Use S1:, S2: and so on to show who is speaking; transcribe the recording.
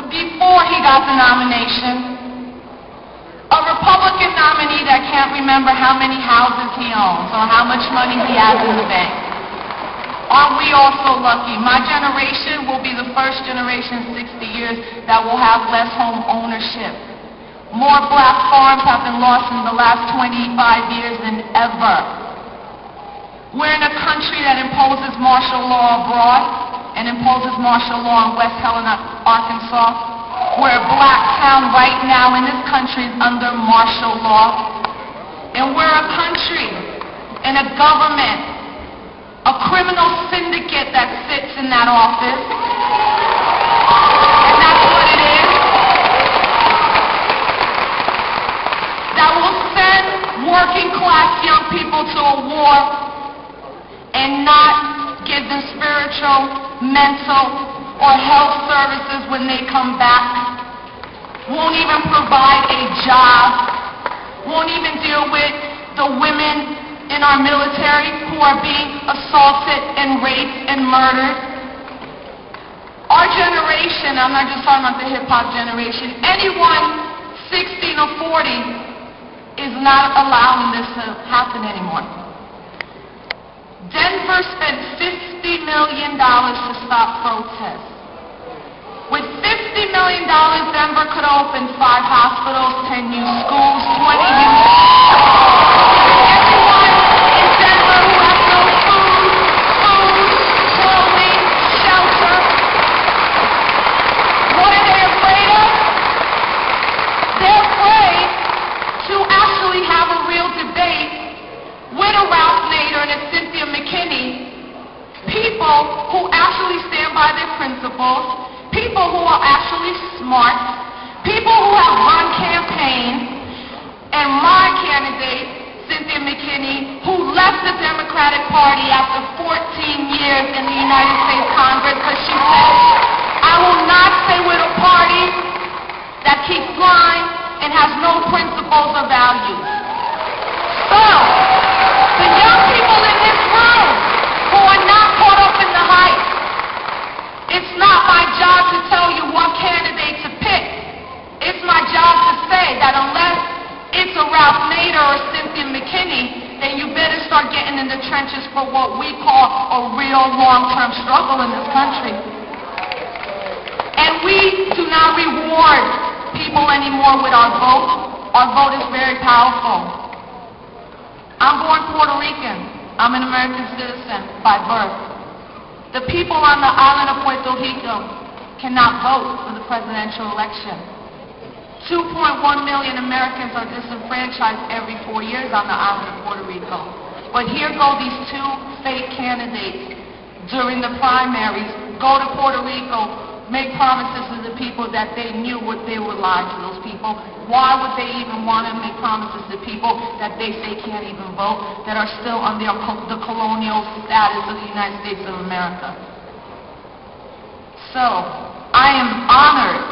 S1: before he got the nomination, a Republican nominee that can't remember how many houses he owns or how much money he has in the bank. Aren't we all so lucky? My generation will be the first generation in 60 years that will have less home ownership. More black farms have been lost in the last 25 years than ever. We're in a country that imposes martial law abroad and imposes martial law in West Helena, Arkansas. We're a black town right now in this country is under martial law. And we're a country and a government, a criminal syndicate that sits in that office. And that's what it is. That will send working class young people to a war and not give them spiritual, mental, or health services when they come back. Won't even provide a job. Won't even deal with the women in our military who are being assaulted and raped and murdered. Our generation, I'm not just talking about the hip-hop generation, anyone 16 or 40 is not allowing this to happen anymore. Denver spent $50 million to stop protests. With $50 million, Denver could open 5 hospitals, 10 new schools, 20 new... Everyone in Denver who has no food, clothing, shelter. What are they afraid of? They're afraid to actually have a real debate with a Ralph Nader and a Cynthia McKinney, people who actually stand by their principles, people who are actually smart, people who have run campaigns, and my candidate, Cynthia McKinney, who left the Democratic Party after 14 years in the United States Congress because she said, I will not stay with a party that keeps lying and has no principles or values. So, the young people in this room who are not caught up in the hype, it's not my job to tell you what candidate to pick. It's my job to say that unless it's a Ralph Nader or Cynthia McKinney, then you better start getting in the trenches for what we call a real long-term struggle in this country. And we do not reward people anymore with our vote. Our vote is very powerful. I'm born Puerto Rican. I'm an American citizen by birth. The people on the island of Puerto Rico cannot vote for the presidential election. 2.1 million Americans are disenfranchised every 4 years on the island of Puerto Rico. But here go these 2 fake candidates during the primaries, go to Puerto Rico, make promises to the people that they knew what they were lying to those people. Why would they even want to make promises to people that they say can't even vote, that are still under the colonial status of the United States of America? So, I am honored